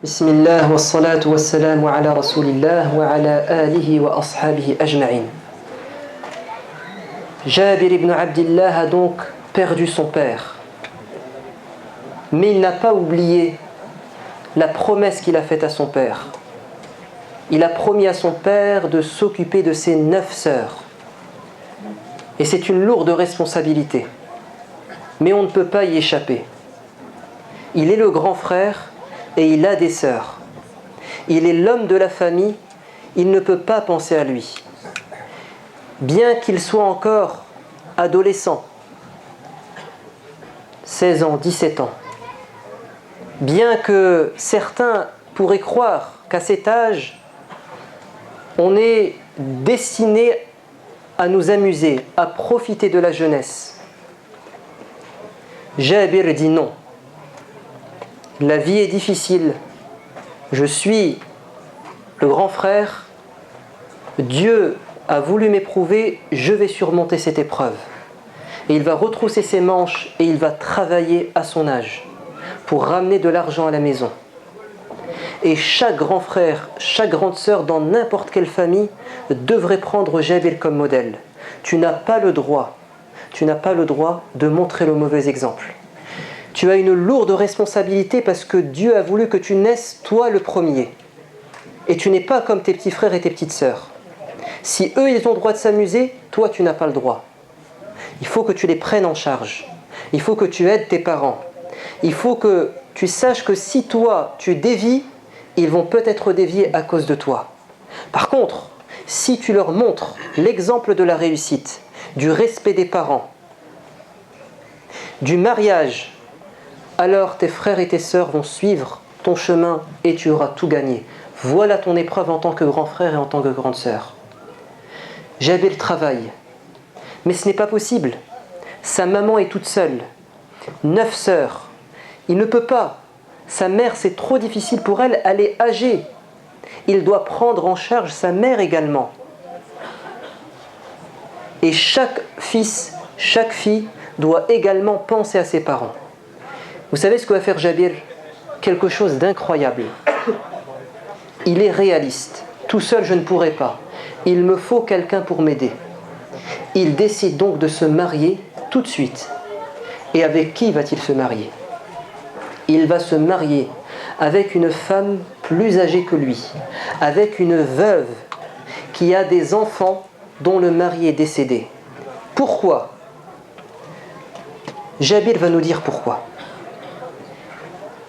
بسم الله والصلاة والسلام على رسول الله وعلى آله وأصحابه أجمعين. Jabir ibn Abdillah a donc perdu son père. Mais il n'a pas oublié la promesse qu'il a faite à son père. Il a promis à son père de s'occuper de ses 9 sœurs. Et c'est une lourde responsabilité. Mais on ne peut pas y échapper. Il est le grand frère et il a des sœurs. Il est l'homme de la famille, il ne peut pas penser à lui. Bien qu'il soit encore adolescent, 16 ans, 17 ans, bien que certains pourraient croire qu'à cet âge, on est destiné à nous amuser, à profiter de la jeunesse, Jabir dit non. La vie est difficile. Je suis le grand frère. Dieu a voulu m'éprouver, je vais surmonter cette épreuve. Et il va retrousser ses manches et il va travailler à son âge pour ramener de l'argent à la maison. Et chaque grand frère, chaque grande sœur dans n'importe quelle famille devrait prendre Jabir comme modèle. Tu n'as pas le droit de montrer le mauvais exemple. Tu as une lourde responsabilité parce que Dieu a voulu que tu naisses toi le premier. Et tu n'es pas comme tes petits frères et tes petites sœurs. Si eux ils ont le droit de s'amuser, toi tu n'as pas le droit. Il faut que tu les prennes en charge. Il faut que tu aides tes parents. Il faut que tu saches que si toi tu dévies, ils vont peut-être dévier à cause de toi. Par contre, si tu leur montres l'exemple de la réussite, du respect des parents, du mariage, alors tes frères et tes sœurs vont suivre ton chemin et tu auras tout gagné. Voilà ton épreuve en tant que grand frère et en tant que grande sœur. Jabir travaille, mais ce n'est pas possible. Sa maman est toute seule, 9 sœurs. Il ne peut pas. Sa mère, c'est trop difficile pour elle, elle est âgée. Il doit prendre en charge sa mère également. Et chaque fils, chaque fille doit également penser à ses parents. Vous savez ce que va faire Jabir? Quelque chose d'incroyable. Il est réaliste. Tout seul, je ne pourrai pas. Il me faut quelqu'un pour m'aider. Il décide donc de se marier tout de suite. Et avec qui va-t-il se marier? Il va se marier avec une femme plus âgée que lui, avec une veuve qui a des enfants dont le mari est décédé. Pourquoi? Jabir va nous dire pourquoi.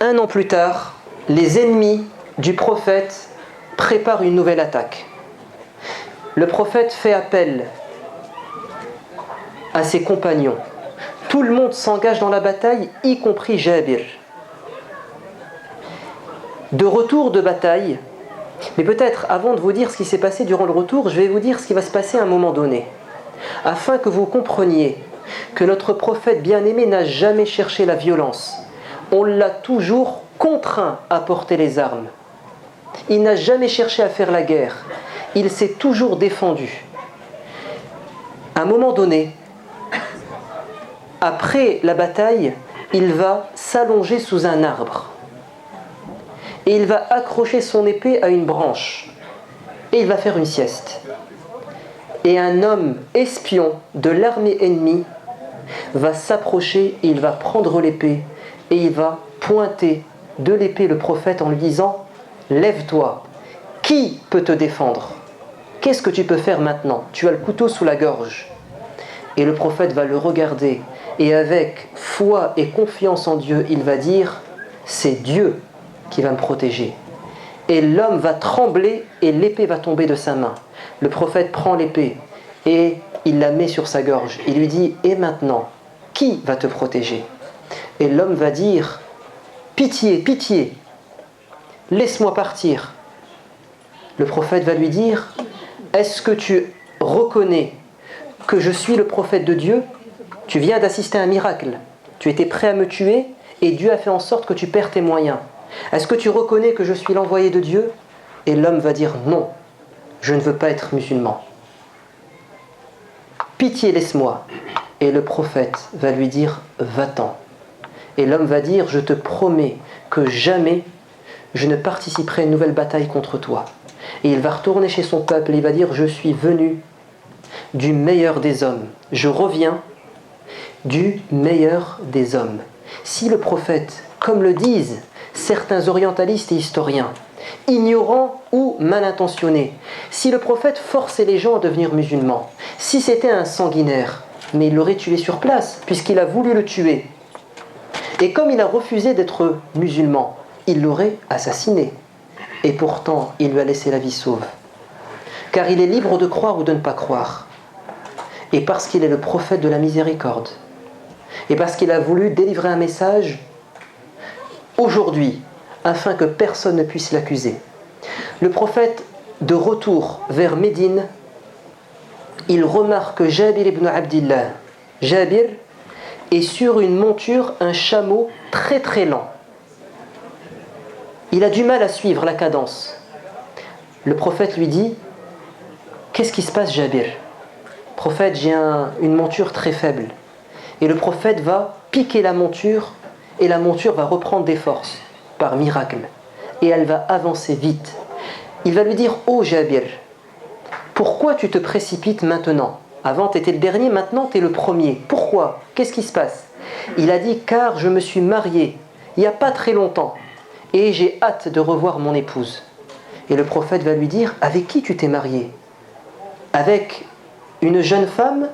1 an plus tard, les ennemis du prophète préparent une nouvelle attaque. Le prophète fait appel à ses compagnons. Tout le monde s'engage dans la bataille, y compris Jabir. De retour de bataille, mais peut-être avant de vous dire ce qui s'est passé durant le retour, je vais vous dire ce qui va se passer à un moment donné, afin que vous compreniez que notre prophète bien-aimé n'a jamais cherché la violence. On l'a toujours contraint à porter les armes. Il n'a jamais cherché à faire la guerre. Il s'est toujours défendu. À un moment donné, après la bataille, il va s'allonger sous un arbre. Et il va accrocher son épée à une branche. Et il va faire une sieste. Et un homme espion de l'armée ennemie va s'approcher, il va prendre l'épée et il va pointer de l'épée le prophète en lui disant « Lève-toi, qui peut te défendre? Qu'est-ce que tu peux faire maintenant? Tu as le couteau sous la gorge. » Et le prophète va le regarder et avec foi et confiance en Dieu, il va dire « C'est Dieu qui va me protéger. » Et l'homme va trembler et l'épée va tomber de sa main. Le prophète prend l'épée et il la met sur sa gorge. Il lui dit « Et maintenant, qui va te protéger ?» Et l'homme va dire « Pitié, pitié, laisse-moi partir. » Le prophète va lui dire « Est-ce que tu reconnais que je suis le prophète de Dieu? Tu viens d'assister à un miracle. Tu étais prêt à me tuer et Dieu a fait en sorte que tu perds tes moyens. Est-ce que tu reconnais que je suis l'envoyé de Dieu ?» Et l'homme va dire « Non, je ne veux pas être musulman. Pitié, laisse-moi. » Et le prophète va lui dire « Va-t'en. » Et l'homme va dire « Je te promets que jamais je ne participerai à une nouvelle bataille contre toi. Et il va retourner chez son peuple et il va dire, je suis venu du meilleur des hommes. Je reviens du meilleur des hommes. Si le prophète, comme le disent certains orientalistes et historiens, ignorants ou mal intentionnés, si le prophète forçait les gens à devenir musulmans, si c'était un sanguinaire, mais il l'aurait tué sur place, puisqu'il a voulu le tuer. Et comme il a refusé d'être musulman, il l'aurait assassiné. Et pourtant, il lui a laissé la vie sauve. Car il est libre de croire ou de ne pas croire. Et parce qu'il est le prophète de la miséricorde. Et parce qu'il a voulu délivrer un message aujourd'hui, afin que personne ne puisse l'accuser. Le prophète, de retour vers Médine, il remarque Jabir ibn Abdillah. Jabir est sur une monture, un chameau très très lent. Il a du mal à suivre la cadence. Le prophète lui dit, qu'est-ce qui se passe, Jabir? Prophète, j'ai une monture très faible. Et le prophète va piquer la monture et la monture va reprendre des forces par miracle. Et elle va avancer vite. Il va lui dire, oh Jabir, pourquoi tu te précipites maintenant? Avant tu étais le dernier, maintenant tu es le premier. Pourquoi? Qu'est-ce qui se passe? Il a dit, car je me suis marié il n'y a pas très longtemps et j'ai hâte de revoir mon épouse. Et le prophète va lui dire, avec qui tu t'es marié? Avec une jeune femme?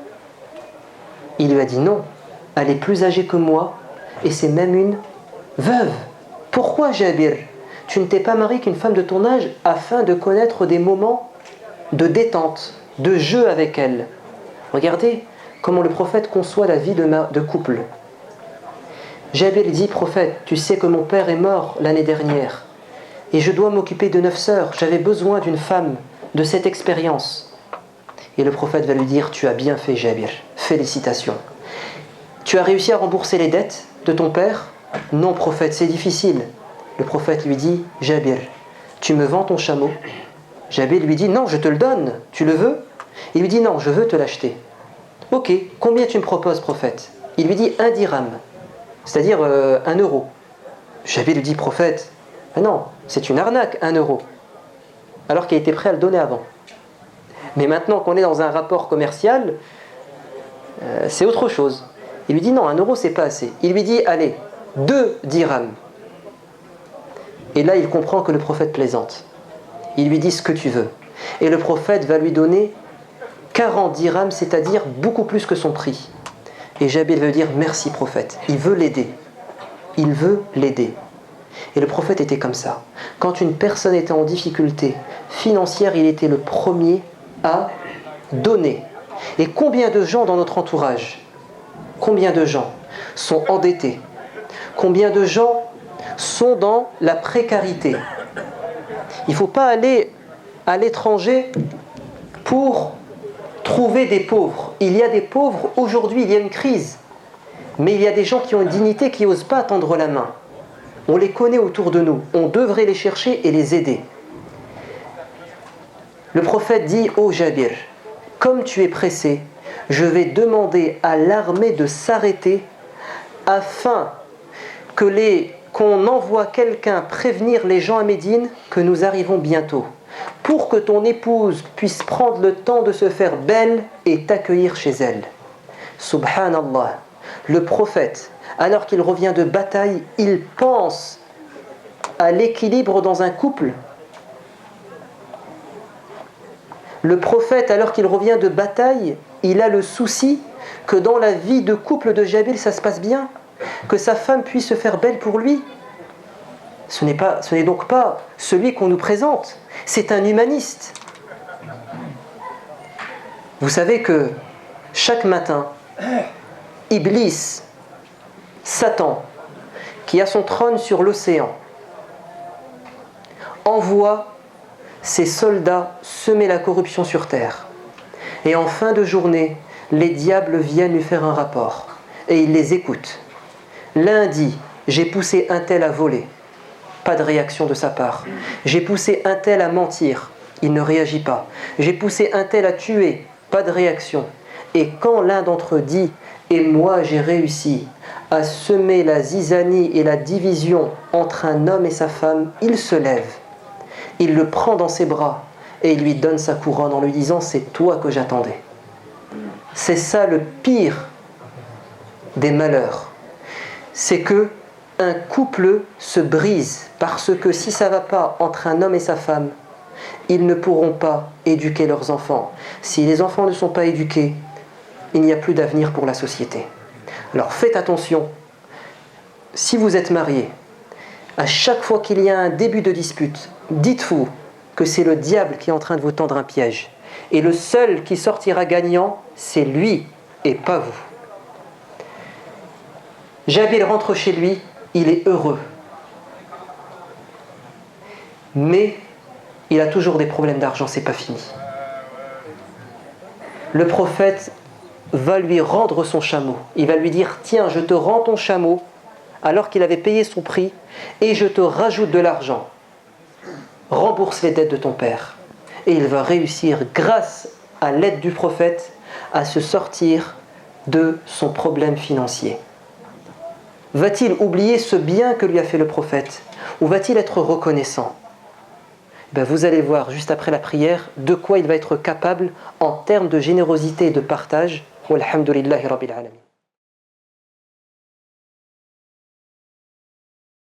Il lui a dit non, elle est plus âgée que moi et c'est même une veuve. Pourquoi, Jabir, tu ne t'es pas marié qu'une femme de ton âge afin de connaître des moments de détente, de jeu avec elle? Regardez comment le prophète conçoit la vie de couple. Jabir dit, prophète, tu sais que mon père est mort l'année dernière et je dois m'occuper de 9 sœurs. J'avais besoin d'une femme de cette expérience. Et le prophète va lui dire, tu as bien fait, Jabir, félicitations. Tu as réussi à rembourser les dettes de ton père? Non, prophète, c'est difficile. Le prophète lui dit, Jabir, tu me vends ton chameau? Jabir lui dit, non, je te le donne, tu le veux? Il lui dit, non, je veux te l'acheter. Ok, combien tu me proposes, prophète? Il lui dit 1 dirham, c'est-à-dire 1 euro. Jabir lui dit, prophète, non, c'est une arnaque, 1 euro. Alors qu'il était prêt à le donner avant. Mais maintenant qu'on est dans un rapport commercial, c'est autre chose. Il lui dit non, 1 euro c'est pas assez. Il lui dit allez, 2 dirhams. Et là il comprend que le prophète plaisante. Il lui dit ce que tu veux. Et le prophète va lui donner 40 dirhams, c'est-à-dire beaucoup plus que son prix. Et Jabir veut dire merci prophète. Il veut l'aider. Il veut l'aider. Et le prophète était comme ça. Quand une personne était en difficulté financière, il était le premier à donner. Et combien de gens dans notre entourage, combien de gens sont endettés? Combien de gens sont dans la précarité? Il ne faut pas aller à l'étranger pour trouver des pauvres. Il y a des pauvres, aujourd'hui il y a une crise. Mais il y a des gens qui ont une dignité, qui n'osent pas tendre la main. On les connaît autour de nous. On devrait les chercher et les aider. Le prophète dit, ô Jabir, comme tu es pressé, je vais demander à l'armée de s'arrêter afin qu'on envoie quelqu'un prévenir les gens à Médine que nous arrivons bientôt, pour que ton épouse puisse prendre le temps de se faire belle et t'accueillir chez elle. Subhanallah, le prophète, alors qu'il revient de bataille, il pense à l'équilibre dans un couple. Le prophète, alors qu'il revient de bataille, il a le souci que dans la vie de couple de Jabir, ça se passe bien, que sa femme puisse se faire belle pour lui. Ce n'est donc pas celui qu'on nous présente, c'est un humaniste. Vous savez que chaque matin, Iblis, Satan, qui a son trône sur l'océan, envoie ses soldats semer la corruption sur terre. Et en fin de journée, les diables viennent lui faire un rapport. Et il les écoute. L'un dit, j'ai poussé un tel à voler. Pas de réaction de sa part. J'ai poussé un tel à mentir. Il ne réagit pas. J'ai poussé un tel à tuer. Pas de réaction. Et quand l'un d'entre eux dit « Et moi j'ai réussi à semer la zizanie et la division entre un homme et sa femme », il se lève, il le prend dans ses bras et il lui donne sa couronne en lui disant « C'est toi que j'attendais ». C'est ça le pire des malheurs. C'est que un couple se brise parce que si ça ne va pas entre un homme et sa femme, ils ne pourront pas éduquer leurs enfants. Si les enfants ne sont pas éduqués, il n'y a plus d'avenir pour la société. Alors faites attention, si vous êtes marié, à chaque fois qu'il y a un début de dispute, dites-vous que c'est le diable qui est en train de vous tendre un piège. Et le seul qui sortira gagnant, c'est lui et pas vous. Jabil rentre chez lui, il est heureux. Mais il a toujours des problèmes d'argent, c'est pas fini. Le prophète va lui rendre son chameau. Il va lui dire « Tiens, je te rends ton chameau » alors qu'il avait payé son prix et je te rajoute de l'argent. Rembourse les dettes de ton père. Et il va réussir, grâce à l'aide du prophète, à se sortir de son problème financier. Va-t-il oublier ce bien que lui a fait le prophète? Ou va-t-il être reconnaissant? Vous allez voir juste après la prière de quoi il va être capable en termes de générosité et de partage. Walhamdulillahi Rabbil Alamin.